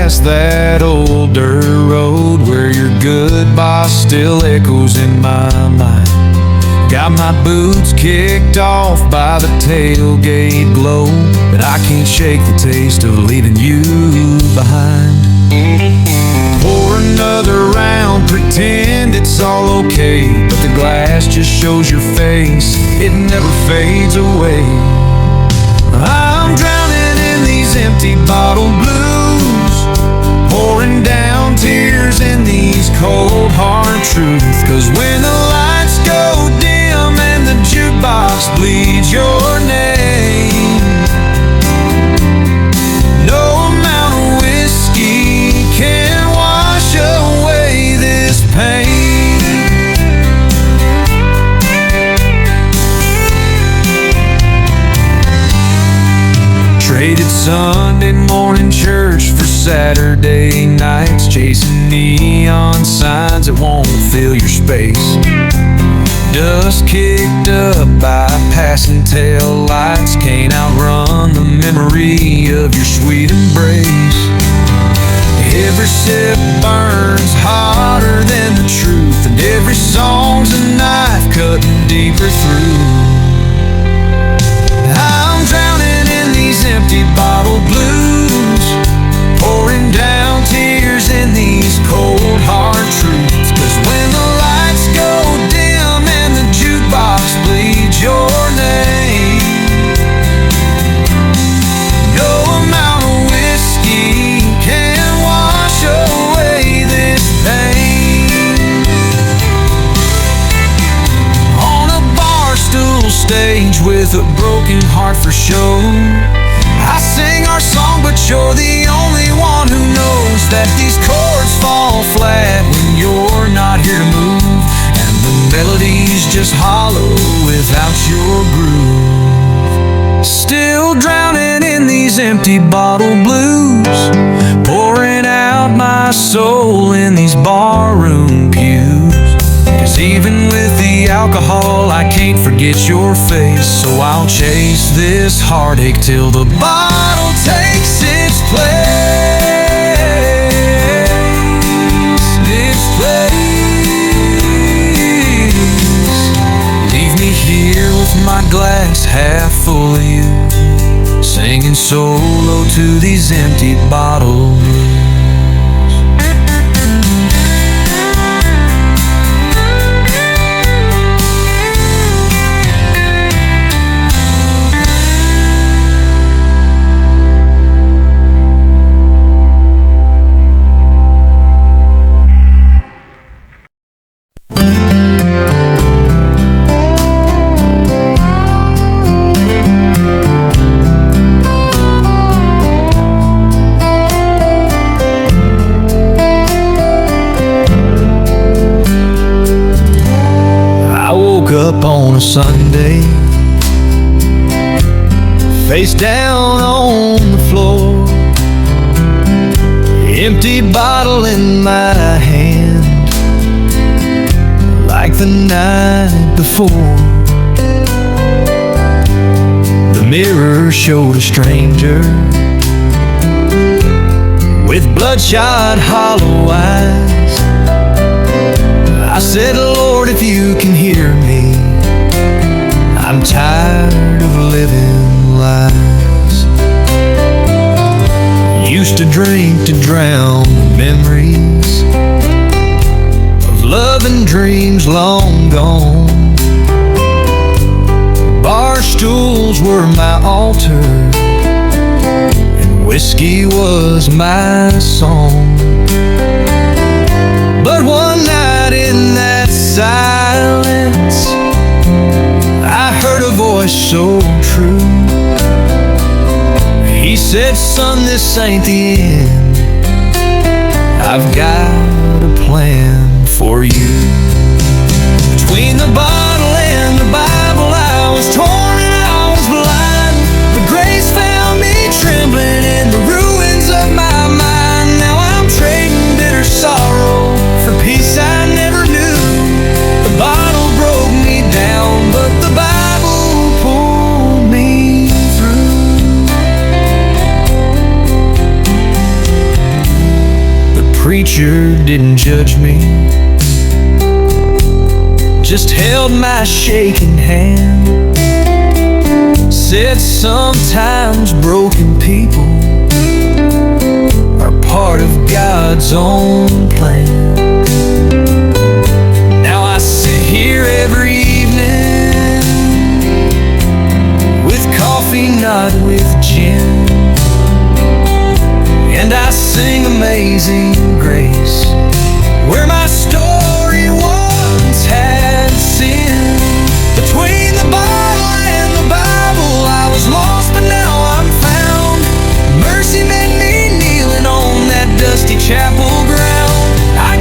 past that old dirt road where your goodbye still echoes in my mind. Got my boots kicked off by the tailgate glow, but I can't shake the taste of leaving you behind. Pour another round, pretend it's all okay, but the glass just shows your face, it never fades away. I'm drowning in these empty bottle blues, pouring down tears in these cold hard truths. Cause when the lights go dim and the jukebox bleeds your name, no amount of whiskey can wash away this pain. Traded Sunday morning church for Saturday nights, chasing neon signs that won't fill your space. Dust kicked up by passing tail lights, can't outrun the memory of your sweet embrace. Every sip burns hotter than the truth, and every song's a knife cutting deeper through. I'm drowning in these empty bottle blues, pouring down tears in these cold hard truths. Cause when the lights go dim and the jukebox bleeds your name, no amount of whiskey can wash away this pain. On a bar stool stage with a broken heart for show, I sing our song, but you're the only one who knows that these chords fall flat when you're not here to move, and the melody's just hollow without your groove. Still drowning in these empty bottle blues, pouring out my soul in these barroom pews. Cause even with the alcohol, I can't forget your face. So I'll chase this heartache till the bottle takes its place. Its place. Leave me here with my glass half full of you, singing solo to these empty bottles. Up on a Sunday, face down on the floor, empty bottle in my hand, like the night before. The mirror showed a stranger with bloodshot hollow eyes. I said, Lord, if you can hear me, I'm tired of living lies. Used to drink to drown memories of love and dreams long gone. Bar stools were my altar, and whiskey was my song. But one night in that silence, I heard a voice so true. He said, son, this ain't the end, I've got a plan for you. Between the bottle and the Bible, I was torn and I was blind, but grace found me trembling in the ruins of my mind. Now I'm trading bitter sorrow for peace I never knew. The bottle broke me down, but the Bible pulled me through. preacher didn't judge me, just held my shaking hand, said sometimes broken people are part of God's own plan. Now I sit here every evening with coffee, not with gin, and I sing Amazing Grace, where my story once had sin. Between the bottle and the Bible, I was lost, but now I'm found. Mercy met me kneeling on that dusty chapel ground. I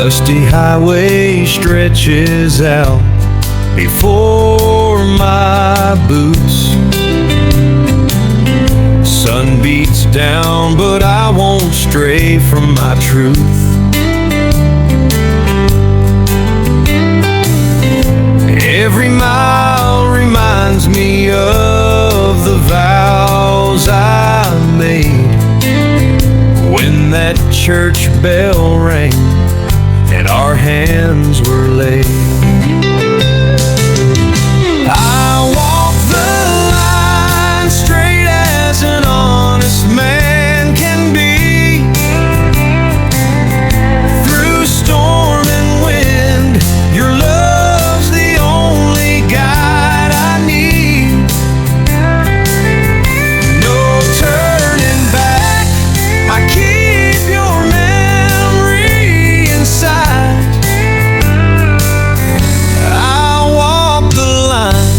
dusty highway stretches out before my boots. Sun beats down, but I won't stray from my truth. Every mile reminds me of the vows I made when that church bell rang and our hands were laid. I walk the line straight as an honest man can be. Through storm and wind, your love's the only guide I need. No turning back, I keep your memory inside. I walk the line,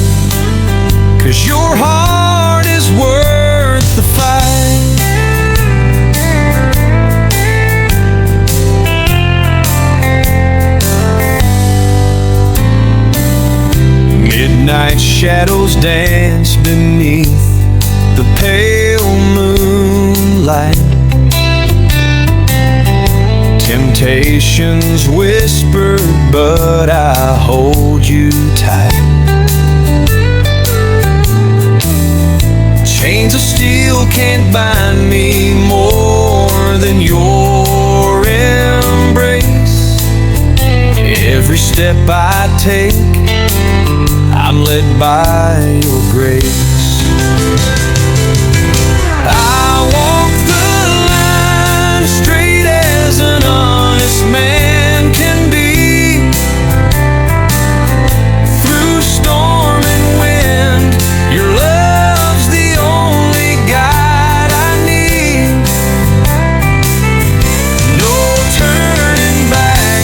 'cause your heart is worth the fight. Midnight shadows dance beneath the pale moonlight. Temptations whisper, but I hold you tight. Chains of steel can't bind me more than your embrace. Every step I take, I'm led by your grace. I walk the line straight as an honest man can be. Through storm and wind, your love's the only guide I need. No turning back,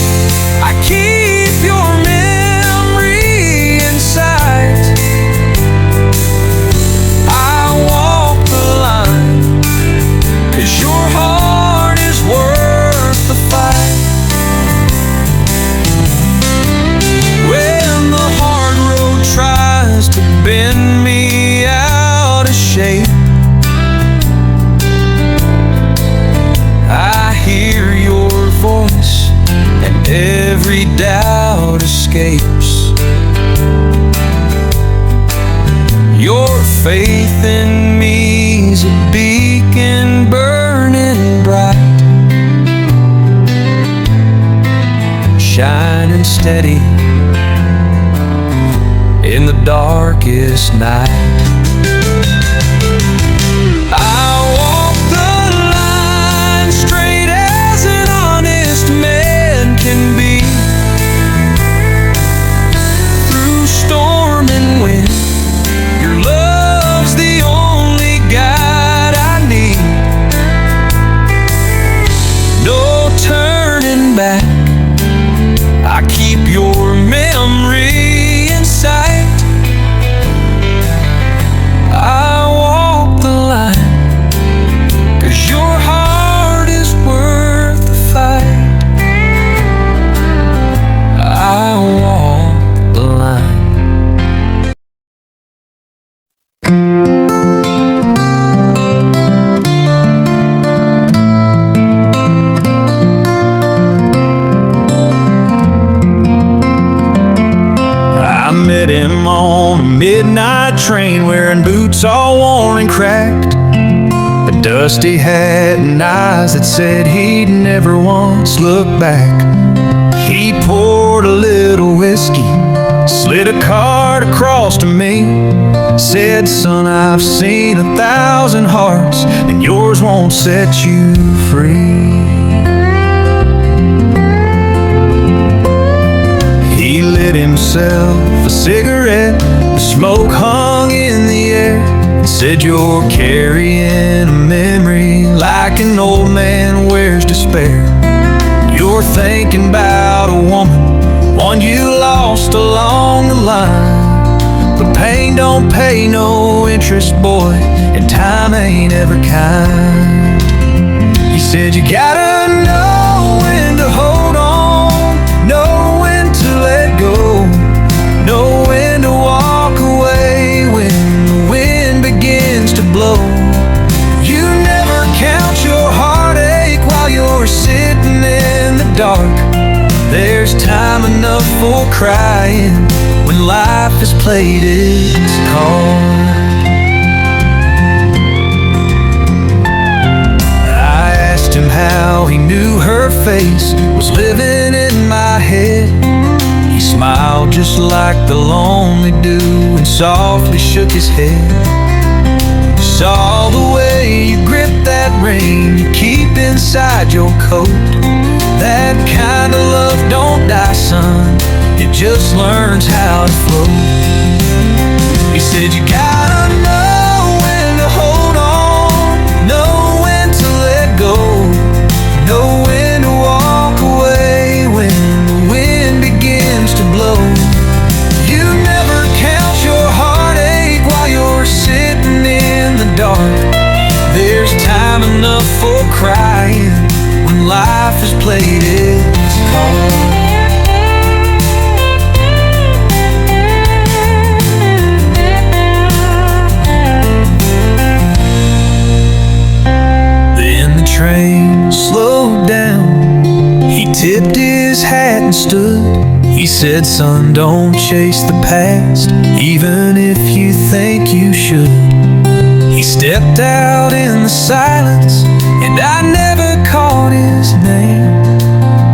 I keep your memory in sight. I walk the line, 'cause your heart is worth the fight. When the hard road tries to bend me out of shape, I hear your voice and every doubt escapes. Your faith in me's a beacon burning bright, shining steady in the darkest night. I walk the line straight as an honest man can be. Through storm and wind, your love's the only guide I need. No turning back, I keep your memory in sight. I walk the line, 'cause your heart is worth the fight. I walk the line. I met him on a midnight train, wearing boots all worn and cracked, a dusty hat and eyes that said he'd never once look back. He poured a little whiskey, slid a card across to me, said, "Son, I've seen 1,000 hearts, and yours won't set you free." He lit himself a cigarette, the smoke hung in the air, and said, "You're carrying a memory like an old man wears despair. You're thinking about a woman, one you lost along the line. But pain don't pay no interest, boy, and time ain't ever kind." He said, "You gotta know when to hold on dark. There's time enough for crying when life has played its card. I asked him how he knew her face was living in my head. He smiled just like the lonely dew and softly shook his head. Saw the way you grip that rain you keep inside your coat. That kind of love don't die, son, it just learns how to float. He said you gotta know when to hold on, know when to let go, know when to walk away when the wind begins to blow. You never count your heartache while you're sitting in the dark. There's time enough for crying when life has played its card. Then the train slowed down. He tipped his hat and stood. He said, son, don't chase the past, even if you think you should. He stepped out in the silence, and I never caught his name,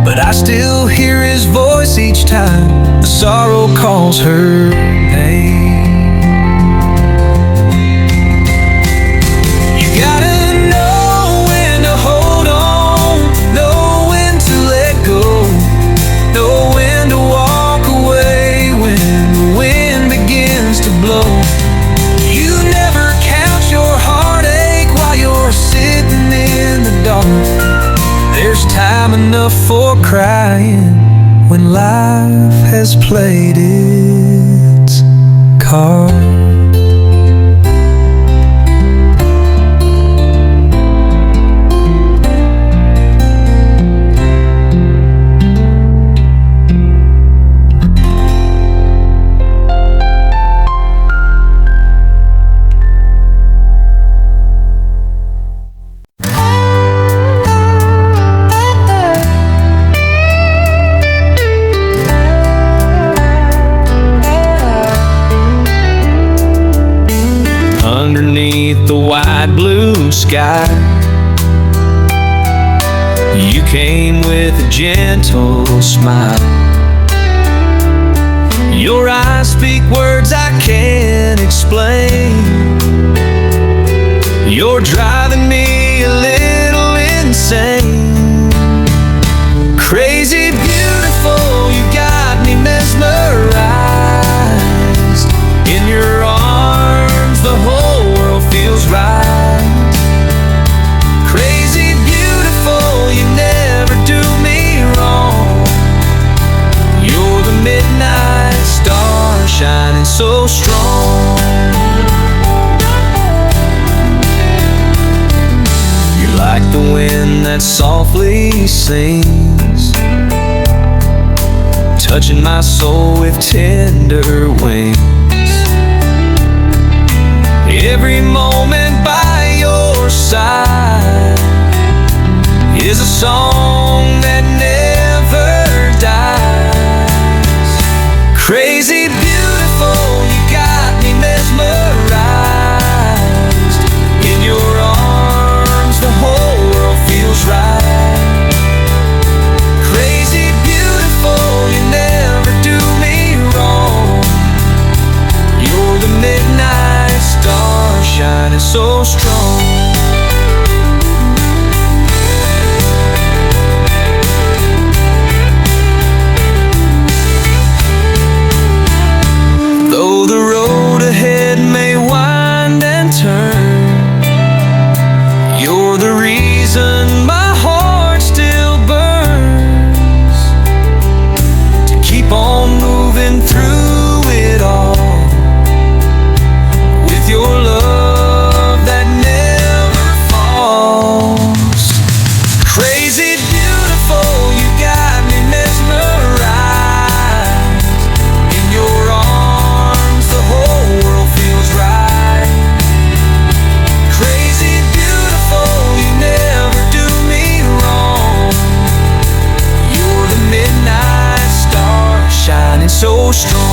but I still hear his voice each time the sorrow calls her name. You gotta know when to hold on, know when to let go, know when to walk away when the wind begins to blow. You never count your heartache while you're sitting in the dark. There's time enough for crying when life has played its card. Underneath the wide blue sky, you came with a gentle smile. Your eyes speak words I can't explain. You're driving me a little insane. Crazy beautiful, you got me mesmerized. In your arms the whole world feels right. Crazy beautiful, you never do me wrong. You're the midnight star shining so strong. You're like the wind that softly sings, touching my soul with tender wings. Every moment by your side is a song that never dies. Crazy beautiful, you got me mesmerized. In your arms the whole world feels right. Crazy beautiful, you never do me wrong. You're the midnight star shining so strong. so strong.